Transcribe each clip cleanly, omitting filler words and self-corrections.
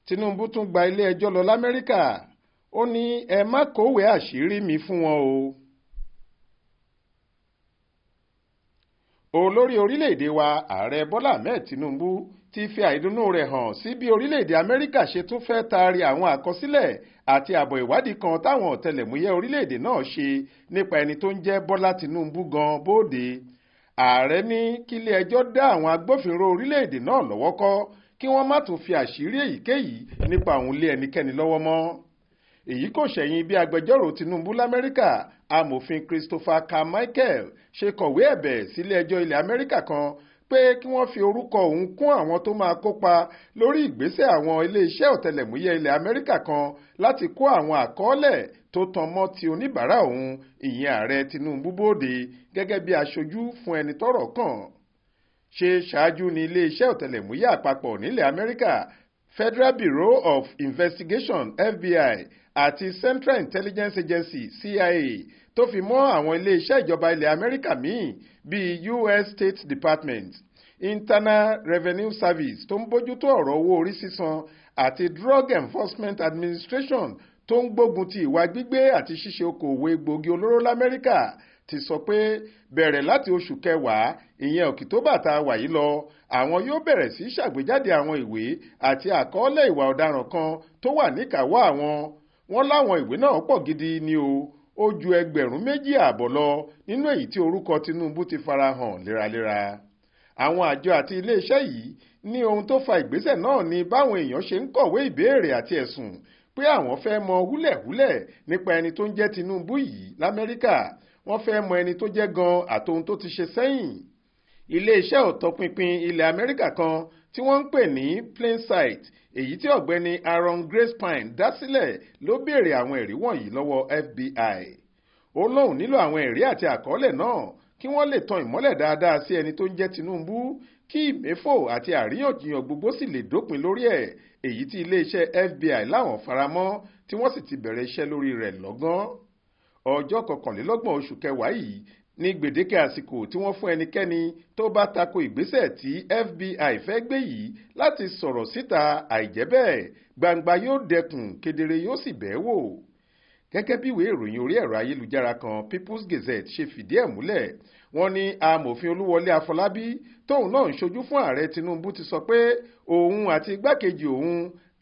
Tinubu tún gba ilé-ẹjọ́ lọ l'Amẹ́ríkà. Ó ní ẹ má Kowee àṣírí mi fún wọn o. Olórí orílẹ̀-èdè wa ààrẹ Bọ́lá Ahmed Tinubu ti fi àìdùnnú rẹ̀ hàn sí bí orílẹ̀-èdè Amẹ́ríkà ṣe tún fẹ́ taari àwọn àkọsílẹ̀ àti àbọ̀ ìwádìí kan táwọn ọ̀tẹlẹ̀múyẹ́ orílẹ̀-èdè náà ṣe nípa ẹni tó ń jẹ́ Bọ́lá Tinubu gan bóde. Ààrẹ ní kílé-ẹjọ́ dá àwọn agbófinró orílẹ̀-èdè náà lọ́wọ́ kọ́ kí wọ́n má tún fi àṣírí èyíkéyìí nípa òun lé ẹnikẹ́ni lọ́wọ́ mọ́. Èyí kò ṣẹ̀yìn bí agbẹjọ́rò Tinubu l'Amẹ́ríkà amòfin Christopher Carmichael ṣe kọ̀wé ẹ̀bẹ̀ sílé-ẹjọ́ ilẹ̀ Amẹ́ríkà kan pé kí wọ́n fi orúkọ òun kún àwọn tó máa kópa lórí ìgbésẹ̀ àwọn ilé-iṣẹ́ ọ̀tẹlẹ̀múyẹ́ ilẹ̀ Amẹ́ríkà kan láti kó àwọn àkọọ́lẹ̀ tó tan mọ́ ti oníbàárà òun ìyẹn ààrẹ Tinubu bóde gẹ́gẹ́ bí aṣojú fún ẹni tọ́rọ̀ kàn. Ṣe ṣáájú ní ilé-iṣẹ́ ọ̀tẹlẹ̀múyẹ́ àpapọ̀ nílẹ̀ Amẹ́ríkà Federal Bureau of Investigation FBI àti Central Intelligence Agency CIA tó fi mọ́ àwọn ilé-iṣẹ́ ìjọba ilẹ̀ Amẹ́ríkà míì bíi US State Department, Internal Revenue Service tó ń bójútó ọ̀rọ̀ owó orí sísan àti Drug Enforcement Administration tó ń gbógun ti ìwà gbígbé àti ṣíṣe okòwò egbòogi olóró l'Amẹ́ríkà ti sọ pé bẹ̀rẹ̀ láti oṣù kẹwàá ìyẹn October tá a wà yìí lọ àwọn yóò bẹ̀rẹ̀ sí ṣàgbéjáde àwọn ìwé àti àkọọ́lẹ̀ ìwà ọ̀daràn kan tó wà níkàáwọ́ àwọn. Wọ́n láwọn ìwé náà pọ̀ gidi ni o, ó ju 2,500 lọ nínú èyí tí orúkọ Tinubu ti farahàn léraléra. Àwọn àjọ àti iléeṣẹ́ yìí ní ohun tó fa ìgbésẹ̀ náà ni báwọn èèyàn ṣe ń kọ̀wé ìbéèrè àti ẹ̀sùn pé àwọn fẹ́ mọ húlẹ̀húlẹ̀ nípa ẹni tó ń jẹ́ Tinubu yìí l'Amẹ́ríkà. Wọ́n fẹ́ mọ ẹni tó jẹ́ gan àtohun tó ti ṣe sẹ́yìn. Ilé-iṣẹ́ ọ̀tọpinpin ilẹ̀ Amẹ́ríkà kan tí wọ́n ń pè ní Plain Sight èyí tí ọ̀gbẹ́ni Aaron Gracepine dá sílẹ̀ ló béèrè àwọn ẹ̀rí wọ̀nyí lọ́wọ́ FBI. Ó lóun nílò àwọn ẹ̀rí àti àkọọ́lẹ̀ náà kí wọ́n lè tan ìmọ́lẹ̀ dáadáa sí ẹni tó ń jẹ́ Tinubu kí ìméfò àti àríyànjiyàn gbogbo sì lè dópin lórí ẹ̀ èyí tí ilé-iṣẹ́ FBI láwọn faramọ́ tí wọ́n sì ti bẹ̀rẹ̀ iṣẹ́ lórí rẹ̀ lọ́gán. Ọjọ́ 21 oṣù kẹwàá yìí ní gbèdéke àsìkò tí wọ́n fún ẹnikẹ́ni tó bá tako ìgbésẹ̀ tí FBI fẹ́ gbé yìí láti sọ̀rọ̀ síta, àìjẹ́ bẹ́ẹ̀ gbangba yóò dẹkùn kedere yóò sì bẹ́ẹ̀ wò. Gẹ́gẹ́ bí ìwé ìròyìn orí ẹ̀rọ ayélujára kan People's Gazette ṣe fìdí ẹ̀ múlẹ̀, wọ́n ní amòfin Olúwọlé Afọlábí tóun náà ń ṣojú fún ààrẹ Tinubu ti sọ pé òun àti igbákejì òun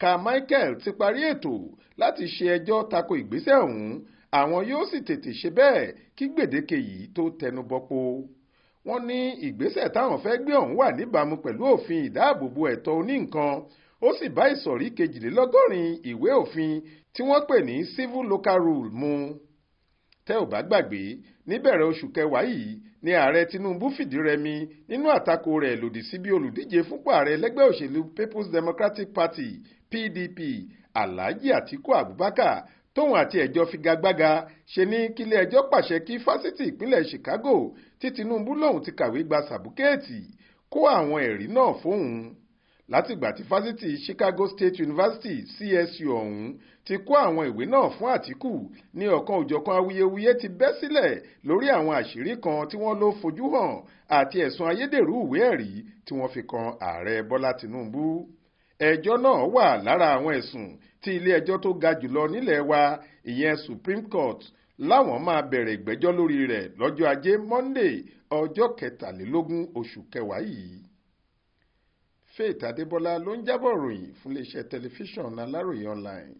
Carmichael ti parí ètò láti ṣe ẹjọ́ tako ìgbésẹ̀ ọ̀hún. Àwọn yóò sì tètè ṣe bẹ́ẹ̀ kí gbèdéke yìí tó tẹnubọpo. Wọ́n ní ìgbésẹ̀ táwọn fẹ́ gbé ọ̀hún wà níbàámu pẹ̀lú òfin ìdáàbòbò ẹ̀tọ́ oníǹkan, ó sì bá ìsọ̀rí 82 ìwé òfin tí wọ́n pè ní Civil Local Rule mu. Tẹ́ ò bá gbàgbé, níbẹ̀rẹ̀ oṣù kẹwàá yìí ni ààrẹ Tinubu fìdí rẹmi nínú àtakò rẹ̀ lòdì sí bí olùdíje fúnpò ààrẹ lẹ́gbẹ́ òṣèlú People's Democratic Party PDP Alhaji Atiku Abubakar tóun àti ẹjọ́ figagbága ṣe ní kílé-ẹjọ́ pàṣẹ kí fásitì ìpínlẹ̀ Chicago tí Tinubu lòun ti kàwé gba sàbúkẹ́ẹ̀tì kó àwọn ẹ̀rí náà fóun. Látìgbà tí fásitì Chicago State University CSU ọ̀hún ti kó àwọn ìwé náà fún Àtíkù ní ọ̀kan òjọ̀kan awuyewuye ti bẹ́ sílẹ̀ lórí àwọn àṣírí kan tí wọ́n ló fojú hàn àti ẹ̀sùn ayédèrú ìwé ẹ̀rí tí wọ́n fi kan ààrẹ Bọ́lá Tinubu. Ẹjọ́ náà wà lára àwọn ẹ̀sùn tí ilé-ẹjọ́ tó ga jùlọ nílẹ̀ wa ìyẹn Supreme Court láwọn máa bẹ̀rẹ̀ ìgbẹ́jọ́ lórí rẹ̀ lọ́jọ́ Ajé Monday ọjọ́ 23 oṣù kẹwàá yìí. Faith Adébọ́lá ló ń jábọ̀ ròyìn fún iléeṣẹ́ tẹlifíṣàn Aláròyé online.